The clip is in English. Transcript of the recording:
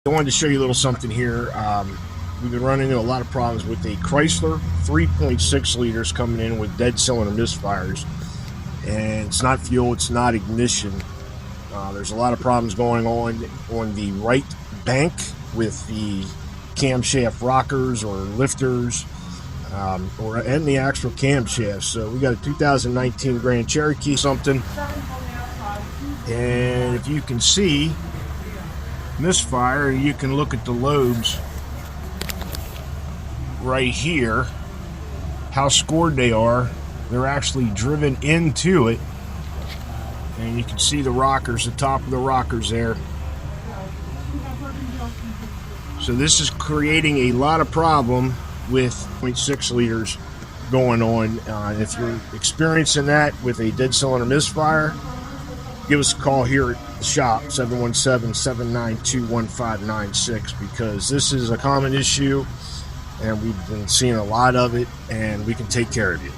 I wanted to show you a little something here. We've been running into a lot of problems with a Chrysler 3.6 liters coming in with dead cylinder misfires, and it's not fuel, it's not ignition. There's a lot of problems going on the right bank with the camshaft rockers or lifters, and the actual camshaft. So we got a 2019 Grand Cherokee something, and if you can see Misfire, you can look at the lobes right here, how scored they are. They're actually driven into it, and you can see the rockers, the top of the rockers there. So this is creating a lot of problem with 0.6 liters going on. If you're experiencing that with a dead cylinder misfire, give us a call here at the shop, 717-792-1596, because this is a common issue and we've been seeing a lot of it, and we can take care of you.